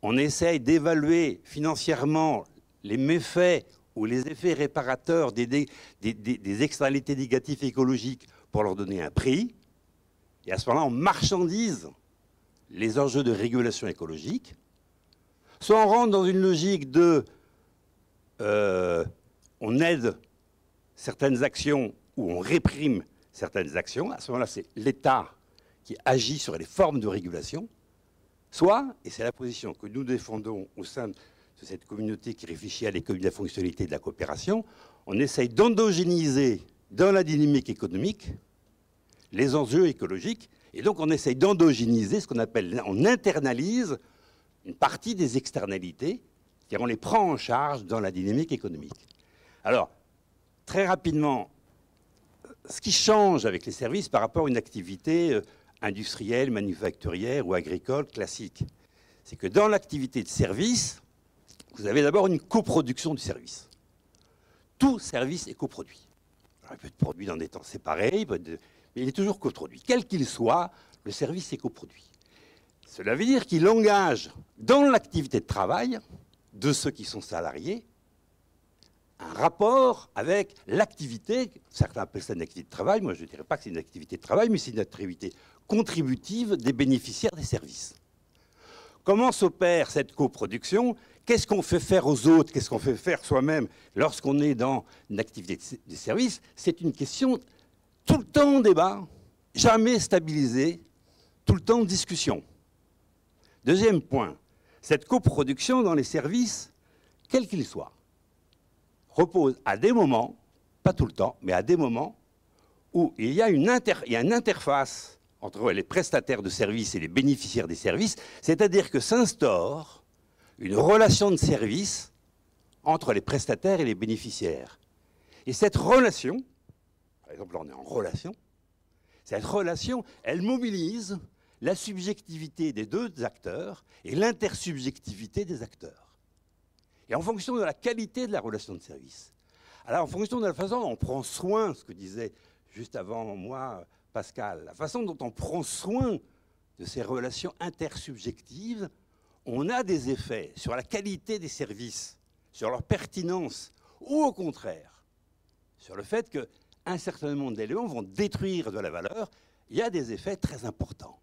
On essaye d'évaluer financièrement les méfaits ou les effets réparateurs des externalités négatives écologiques pour leur donner un prix. Et à ce moment-là, on marchandise les enjeux de régulation écologique. Soit on rentre dans une logique de... on aide certaines actions ou on réprime certaines actions. À ce moment-là, c'est l'État qui agit sur les formes de régulation. Soit, et c'est la position que nous défendons au sein de cette communauté qui réfléchit à l'économie de la fonctionnalité de la coopération, on essaye d'endogéniser dans la dynamique économique les enjeux écologiques, et donc on essaye d'endogéniser ce qu'on appelle, on internalise une partie des externalités, c'est-à-dire on les prend en charge dans la dynamique économique. Alors, très rapidement, ce qui change avec les services par rapport à une activité industrielle, manufacturière ou agricole classique, c'est que dans l'activité de service, vous avez d'abord une coproduction du service. Tout service est coproduit. Alors, il peut être produit dans des temps séparés, mais il est toujours coproduit. Quel qu'il soit, le service est coproduit. Cela veut dire qu'il engage dans l'activité de travail de ceux qui sont salariés un rapport avec l'activité, certains appellent ça une activité de travail, moi je ne dirais pas que c'est une activité de travail, mais c'est une activité contributive des bénéficiaires des services. Comment s'opère cette coproduction? Qu'est-ce qu'on fait faire aux autres? Qu'est-ce qu'on fait faire soi-même lorsqu'on est dans une activité de service? C'est une question tout le temps en débat, jamais stabilisée, tout le temps en discussion. Deuxième point, cette coproduction dans les services, quels qu'ils soient, repose à des moments, pas tout le temps, mais à des moments où il y a une interface entre les prestataires de services et les bénéficiaires des services, c'est-à-dire que s'instaure une relation de service entre les prestataires et les bénéficiaires. Et cette relation, par exemple là on est en relation, cette relation, elle mobilise la subjectivité des deux acteurs et l'intersubjectivité des acteurs. Et en fonction de la qualité de la relation de service, alors en fonction de la façon dont on prend soin, ce que disait juste avant moi Pascal, la façon dont on prend soin de ces relations intersubjectives, on a des effets sur la qualité des services, sur leur pertinence, ou au contraire, sur le fait qu'un certain nombre d'éléments vont détruire de la valeur. Il y a des effets très importants.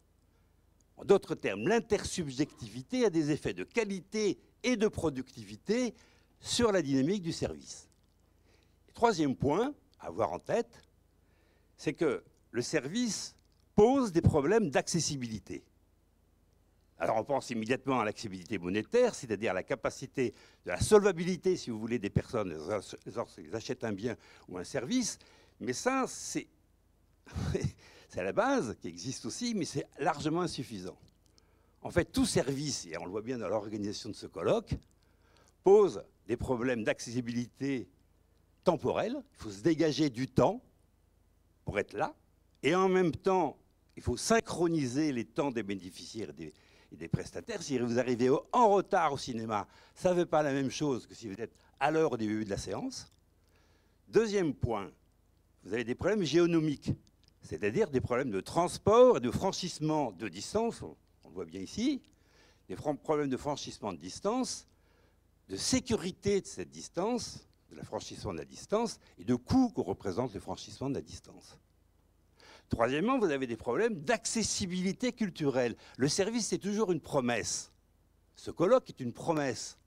En d'autres termes, l'intersubjectivité a des effets de qualité et de productivité sur la dynamique du service. Et troisième point à avoir en tête, c'est que le service pose des problèmes d'accessibilité. Alors on pense immédiatement à l'accessibilité monétaire, c'est-à-dire la capacité de la solvabilité, si vous voulez, des personnes lorsqu'elles achètent un bien ou un service. Mais ça, c'est à la base qui existe aussi, mais c'est largement insuffisant. En fait, tout service, et on le voit bien dans l'organisation de ce colloque, pose des problèmes d'accessibilité temporelle. Il faut se dégager du temps pour être là. Et en même temps, il faut synchroniser les temps des bénéficiaires et des prestataires. Si vous arrivez en retard au cinéma, ça ne fait pas la même chose que si vous êtes à l'heure au début de la séance. Deuxième point, vous avez des problèmes géonomiques, c'est-à-dire des problèmes de transport et de franchissement de distance, on le voit bien ici, des problèmes de franchissement de distance, de sécurité de cette distance, de la franchissement de la distance, et de coûts que représente le franchissement de la distance. Troisièmement, vous avez des problèmes d'accessibilité culturelle. Le service, c'est toujours une promesse. Ce colloque est une promesse.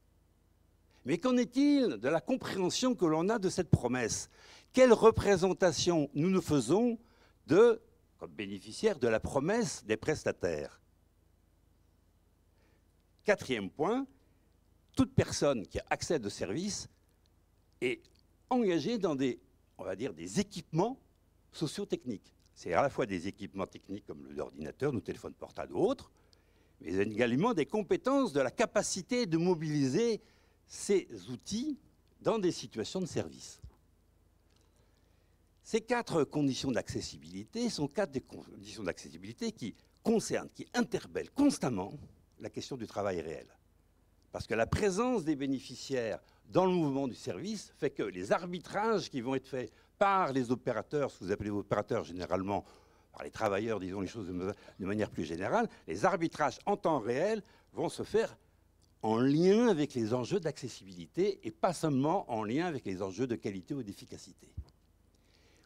Mais qu'en est-il de la compréhension que l'on a de cette promesse? Quelle représentation nous faisons comme bénéficiaires de la promesse des prestataires? Quatrième point, toute personne qui accède au service est engagée dans on va dire, des équipements socio-techniques. C'est à la fois des équipements techniques comme l'ordinateur, nos téléphones portables ou autres, mais également des compétences de la capacité de mobiliser ces outils dans des situations de service. Ces quatre conditions d'accessibilité sont des conditions d'accessibilité qui concernent, qui interpellent constamment la question du travail réel. Parce que la présence des bénéficiaires dans le mouvement du service fait que les arbitrages qui vont être faits par les opérateurs, ce que vous appelez opérateurs généralement, par les travailleurs, disons les choses de manière plus générale, les arbitrages en temps réel vont se faire en lien avec les enjeux d'accessibilité et pas seulement en lien avec les enjeux de qualité ou d'efficacité.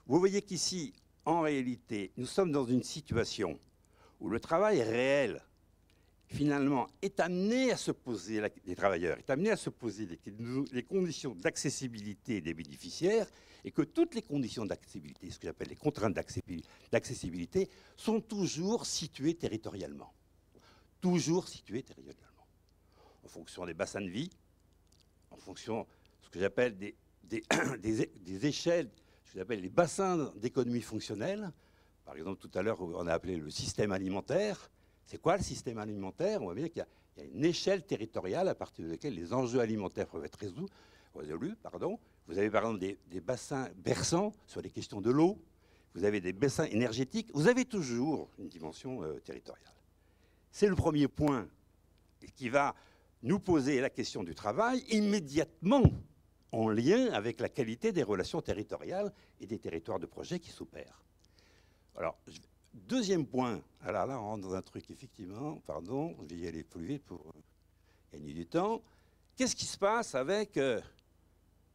Vous voyez qu'ici, en réalité, nous sommes dans une situation où le travail réel, finalement, est amené à se poser, les travailleurs, est amené à se poser les conditions d'accessibilité des bénéficiaires et que toutes les conditions d'accessibilité, ce que j'appelle les contraintes d'accessibilité, sont toujours situées territorialement. Toujours situées territorialement. En fonction des bassins de vie, en fonction de ce que j'appelle des échelles, ce que j'appelle les bassins d'économie fonctionnelle. Par exemple, tout à l'heure, on a appelé le système alimentaire. C'est quoi le système alimentaire? On voit bien qu'il y a une échelle territoriale à partir de laquelle les enjeux alimentaires peuvent être résolus. Vous avez par exemple des bassins berçants sur les questions de l'eau. Vous avez des bassins énergétiques. Vous avez toujours une dimension territoriale. C'est le premier point qui va nous poser la question du travail immédiatement en lien avec la qualité des relations territoriales et des territoires de projet qui s'opèrent. Alors, Deuxième point, alors là, on rentre dans un truc, effectivement, pardon, je vais y aller plus vite pour gagner du temps. Qu'est-ce qui se passe avec,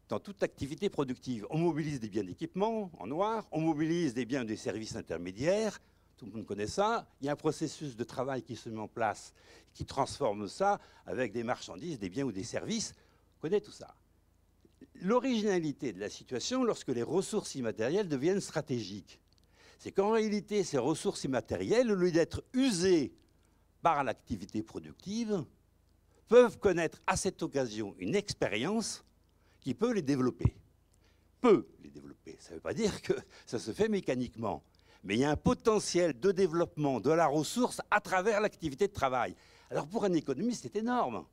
dans toute activité productive? On mobilise des biens d'équipement, en noir, on mobilise des biens et des services intermédiaires, tout le monde connaît ça. Il y a un processus de travail qui se met en place, qui transforme ça avec des marchandises, des biens ou des services. On connaît tout ça. L'originalité de la situation, lorsque les ressources immatérielles deviennent stratégiques, c'est qu'en réalité, ces ressources immatérielles, au lieu d'être usées par l'activité productive, peuvent connaître à cette occasion une expérience qui peut les développer. Peut les développer. Ça ne veut pas dire que ça se fait mécaniquement. Mais il y a un potentiel de développement de la ressource à travers l'activité de travail. Alors pour un économiste, c'est énorme.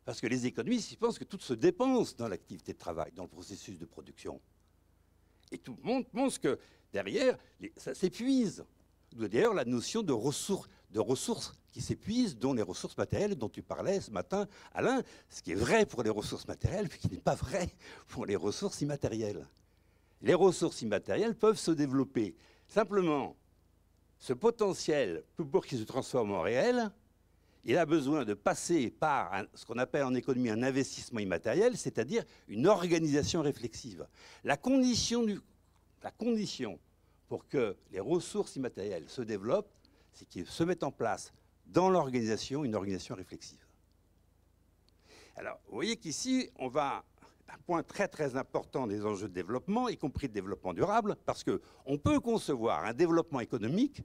Parce que les économistes, ils pensent que tout se dépense dans l'activité de travail, dans le processus de production. Et tout le monde pense que derrière, ça s'épuise. D'ailleurs, la notion de ressources qui s'épuisent, dont les ressources matérielles dont tu parlais ce matin, Alain, ce qui est vrai pour les ressources matérielles, puis qui n'est pas vrai pour les ressources immatérielles. Les ressources immatérielles peuvent se développer. Simplement, ce potentiel, pour qu'il se transforme en réel, il a besoin de passer par ce qu'on appelle en économie un investissement immatériel, c'est-à-dire une organisation réflexive. La condition pour que les ressources immatérielles se développent, c'est qu'il se mette en place dans l'organisation une organisation réflexive. Alors, vous voyez qu'ici, on va un point très très important des enjeux de développement, y compris de développement durable, parce qu'on peut concevoir un développement économique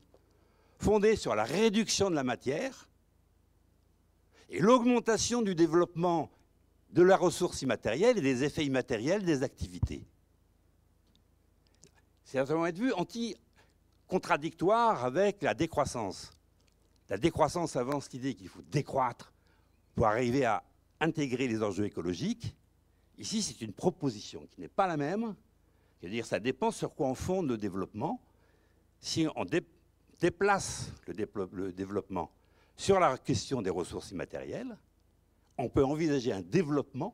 fondé sur la réduction de la matière et l'augmentation du développement de la ressource immatérielle et des effets immatériels des activités. C'est un point de vue anti-contradictoire avec la décroissance. La décroissance avance l'idée qu'il faut décroître pour arriver à intégrer les enjeux écologiques. Ici, c'est une proposition qui n'est pas la même. C'est-à-dire, ça dépend sur quoi on fonde le développement. Si on déplace le développement sur la question des ressources immatérielles, on peut envisager un développement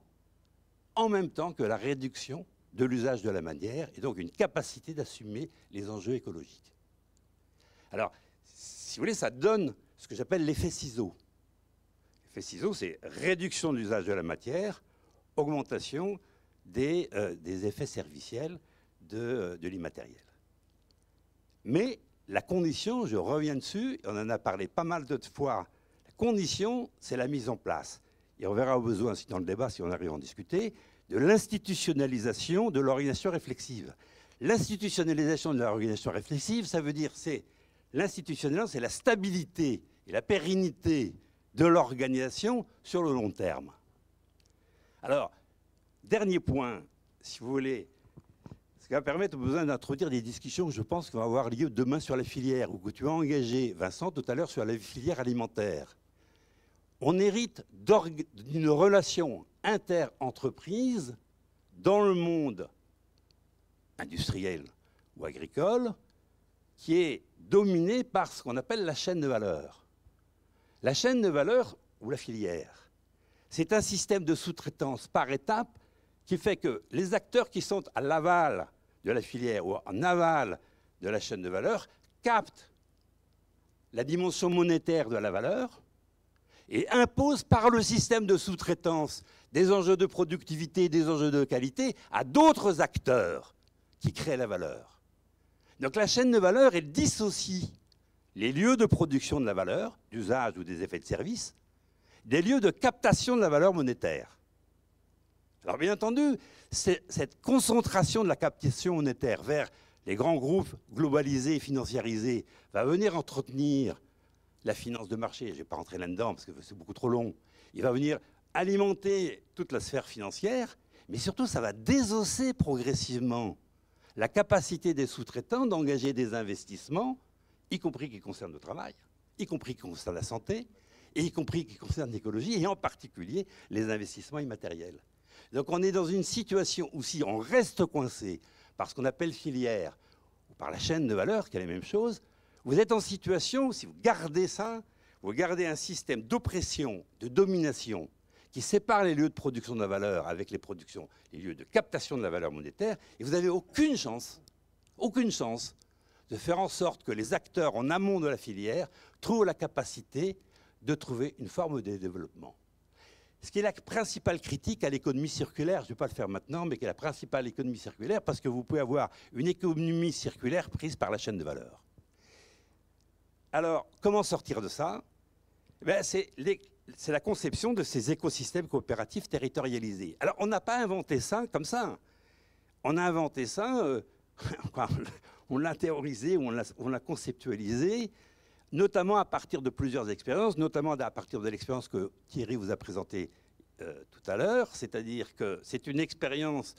en même temps que la réduction de l'usage de la matière et donc une capacité d'assumer les enjeux écologiques. Alors, si vous voulez, ça donne ce que j'appelle l'effet ciseau. L'effet ciseau, c'est réduction de l'usage de la matière, augmentation des effets serviciels de l'immatériel. Mais la condition, je reviens dessus, on en a parlé pas mal d'autres fois, la condition, c'est la mise en place. Et on verra au besoin, dans le débat, si on arrive à en discuter, de l'institutionnalisation de l'organisation réflexive. L'institutionnalisation de l'organisation réflexive, ça veut dire, l'institutionnalisation, c'est la stabilité et la pérennité de l'organisation sur le long terme. Alors, dernier point, si vous voulez, ce qui va permettre, au besoin d'introduire des discussions que je pense qui vont avoir lieu demain sur la filière, ou que tu as engagé, Vincent, tout à l'heure sur la filière alimentaire. On hérite d'une relation inter-entreprise dans le monde industriel ou agricole qui est dominée par ce qu'on appelle la chaîne de valeur. La chaîne de valeur ou la filière, c'est un système de sous-traitance par étapes qui fait que les acteurs qui sont à l'aval de la filière ou en aval de la chaîne de valeur captent la dimension monétaire de la valeur et imposent par le système de sous-traitance des enjeux de productivité, des enjeux de qualité à d'autres acteurs qui créent la valeur. Donc la chaîne de valeur, elle dissocie les lieux de production de la valeur, d'usage ou des effets de service, des lieux de captation de la valeur monétaire. Alors bien entendu, cette concentration de la captation monétaire vers les grands groupes globalisés et financiarisés va venir entretenir la finance de marché. Je ne vais pas rentrer là-dedans parce que c'est beaucoup trop long. Il va venir alimenter toute la sphère financière, mais surtout ça va désosser progressivement la capacité des sous-traitants d'engager des investissements, y compris qui concernent le travail, y compris qui concernent la santé, et y compris qui concernent l'écologie, et en particulier les investissements immatériels. Donc on est dans une situation où si on reste coincé par ce qu'on appelle filière, ou par la chaîne de valeur, qui est la même chose, vous êtes en situation où si vous gardez ça, vous gardez un système d'oppression, de domination, qui sépare les lieux de production de la valeur avec les lieux de captation de la valeur monétaire, et vous n'avez aucune chance de faire en sorte que les acteurs en amont de la filière trouvent la capacité de trouver une forme de développement. Ce qui est la principale critique à l'économie circulaire, je ne vais pas le faire maintenant, mais qui est la principale économie circulaire, parce que vous pouvez avoir une économie circulaire prise par la chaîne de valeur. Alors, comment sortir de ça? C'est la conception de ces écosystèmes coopératifs territorialisés. Alors, on n'a pas inventé ça comme ça. On a inventé ça, on l'a théorisé, on l'a conceptualisé, notamment à partir de plusieurs expériences, notamment à partir de l'expérience que Thierry vous a présentée tout à l'heure, c'est-à-dire que c'est une expérience,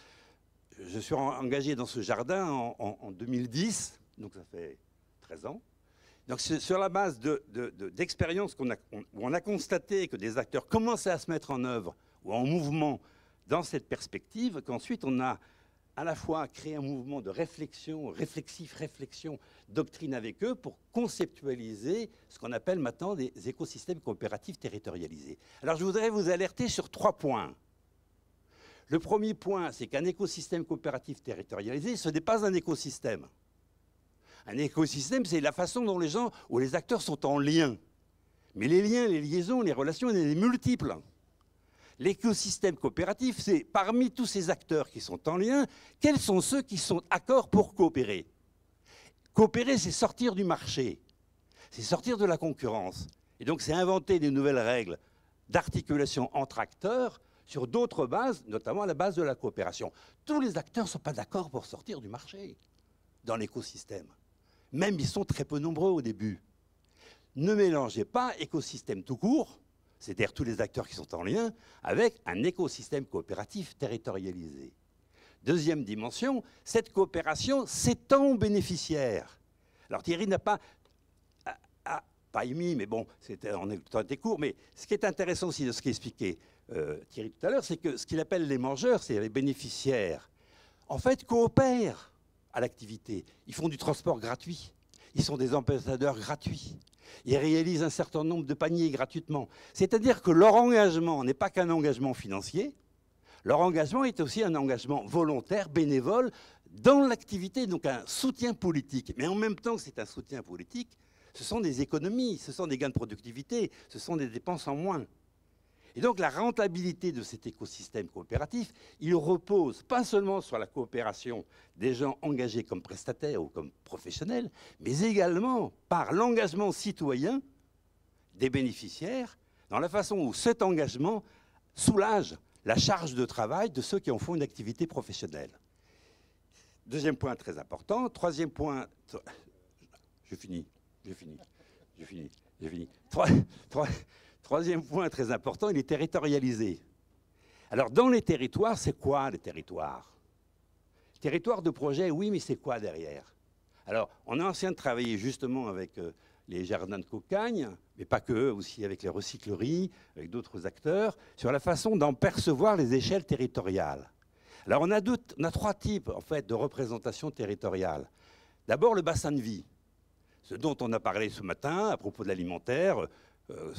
je suis engagé dans ce jardin en 2010, donc ça fait 13 ans. Donc sur la base d'expériences où on a constaté que des acteurs commençaient à se mettre en œuvre ou en mouvement dans cette perspective, qu'ensuite on a à la fois créé un mouvement de réflexion, réflexion, doctrine avec eux pour conceptualiser ce qu'on appelle maintenant des écosystèmes coopératifs territorialisés. Alors je voudrais vous alerter sur 3 points. Le premier point, c'est qu'un écosystème coopératif territorialisé, ce n'est pas un écosystème. Un écosystème, c'est la façon dont les gens ou les acteurs sont en lien. Mais les liens, les liaisons, les relations, elles sont multiples. L'écosystème coopératif, c'est parmi tous ces acteurs qui sont en lien, quels sont ceux qui sont d'accord pour coopérer? Coopérer, c'est sortir du marché, c'est sortir de la concurrence. Et donc, c'est inventer des nouvelles règles d'articulation entre acteurs sur d'autres bases, notamment à la base de la coopération. Tous les acteurs ne sont pas d'accord pour sortir du marché dans l'écosystème. Même ils sont très peu nombreux au début. Ne mélangez pas écosystème tout court, c'est-à-dire tous les acteurs qui sont en lien, avec un écosystème coopératif territorialisé. Deuxième dimension, cette coopération s'étend aux bénéficiaires. Alors Thierry n'a pas émis, mais bon, on était court, mais ce qui est intéressant aussi de ce qu'expliquait Thierry tout à l'heure, c'est que ce qu'il appelle les mangeurs, c'est les bénéficiaires, en fait coopèrent à l'activité. Ils font du transport gratuit, ils sont des ambassadeurs gratuits. Ils réalisent un certain nombre de paniers gratuitement. C'est-à-dire que leur engagement n'est pas qu'un engagement financier, leur engagement est aussi un engagement volontaire, bénévole, dans l'activité, donc un soutien politique. Mais en même temps que c'est un soutien politique, ce sont des économies, ce sont des gains de productivité, ce sont des dépenses en moins. Et donc la rentabilité de cet écosystème coopératif, il repose pas seulement sur la coopération des gens engagés comme prestataires ou comme professionnels, mais également par l'engagement citoyen des bénéficiaires, dans la façon où cet engagement soulage la charge de travail de ceux qui en font une activité professionnelle. Deuxième point très important. Troisième point... Je finis. Troisième point très important, il est territorialisé. Alors, dans les territoires, c'est quoi les territoires? Territoire de projet, oui, mais c'est quoi derrière? Alors, on est en train de travailler justement avec les jardins de Cocagne, mais pas que, aussi avec les recycleries, avec d'autres acteurs, sur la façon d'en percevoir les échelles territoriales. Alors, on a 3 types, en fait, de représentation territoriale. D'abord, le bassin de vie, ce dont on a parlé ce matin à propos de l'alimentaire.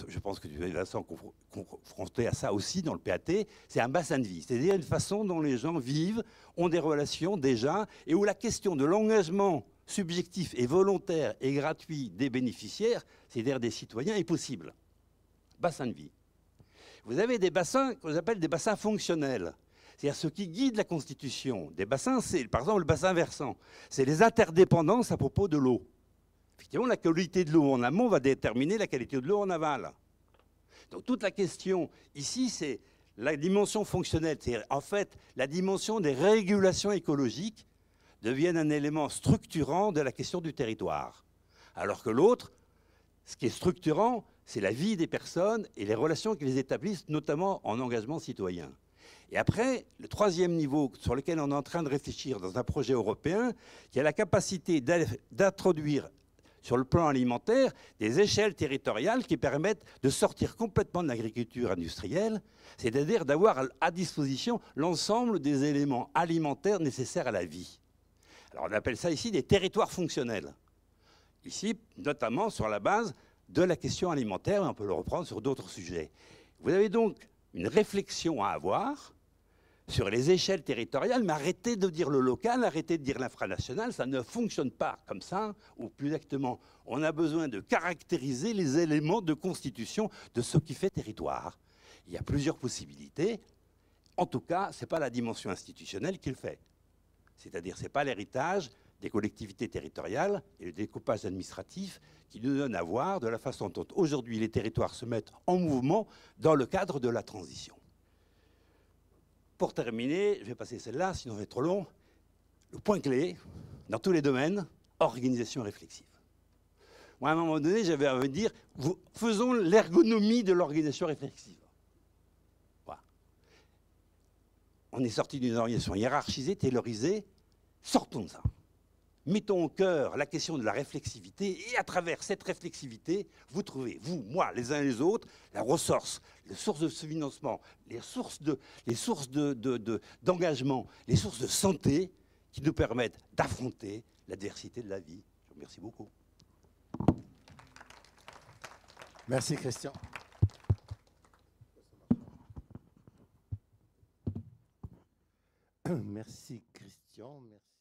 Je pense que tu es Vincent confronté à ça aussi dans le PAT, c'est un bassin de vie, c'est-à-dire une façon dont les gens vivent, ont des relations déjà, et où la question de l'engagement subjectif et volontaire et gratuit des bénéficiaires, c'est-à-dire des citoyens, est possible. Bassin de vie. Vous avez des bassins qu'on appelle des bassins fonctionnels, c'est-à-dire ceux qui guident la constitution. Des bassins, c'est par exemple le bassin versant, c'est les interdépendances à propos de l'eau. Effectivement, la qualité de l'eau en amont va déterminer la qualité de l'eau en aval. Donc toute la question ici, c'est la dimension fonctionnelle. C'est en fait la dimension des régulations écologiques deviennent un élément structurant de la question du territoire. Alors que l'autre, ce qui est structurant, c'est la vie des personnes et les relations qu'ils établissent, notamment en engagement citoyen. Et après, le troisième niveau sur lequel on est en train de réfléchir dans un projet européen, qui a la capacité d'introduire sur le plan alimentaire, des échelles territoriales qui permettent de sortir complètement de l'agriculture industrielle, c'est-à-dire d'avoir à disposition l'ensemble des éléments alimentaires nécessaires à la vie. Alors on appelle ça ici des territoires fonctionnels. Ici, notamment sur la base de la question alimentaire, mais on peut le reprendre sur d'autres sujets. Vous avez donc une réflexion à avoir sur les échelles territoriales, mais arrêtez de dire le local, arrêtez de dire l'infranational, ça ne fonctionne pas comme ça, ou plus exactement, on a besoin de caractériser les éléments de constitution de ce qui fait territoire. Il y a plusieurs possibilités. En tout cas, ce n'est pas la dimension institutionnelle qui le fait. C'est-à-dire, ce n'est pas l'héritage des collectivités territoriales et le découpage administratif qui nous donne à voir de la façon dont aujourd'hui les territoires se mettent en mouvement dans le cadre de la transition. Pour terminer, je vais passer celle-là, sinon ça va être trop long. Le point clé, dans tous les domaines, organisation réflexive. Moi, à un moment donné, j'avais envie de dire, faisons l'ergonomie de l'organisation réflexive. Voilà. On est sorti d'une organisation hiérarchisée, taylorisée, sortons de ça. Mettons au cœur la question de la réflexivité et à travers cette réflexivité, vous trouvez, vous, moi, les uns et les autres, la ressource, les sources de financement, les sources d'engagement, les sources de santé qui nous permettent d'affronter l'adversité de la vie. Je vous remercie beaucoup. Merci Christian. Merci Christian. Merci.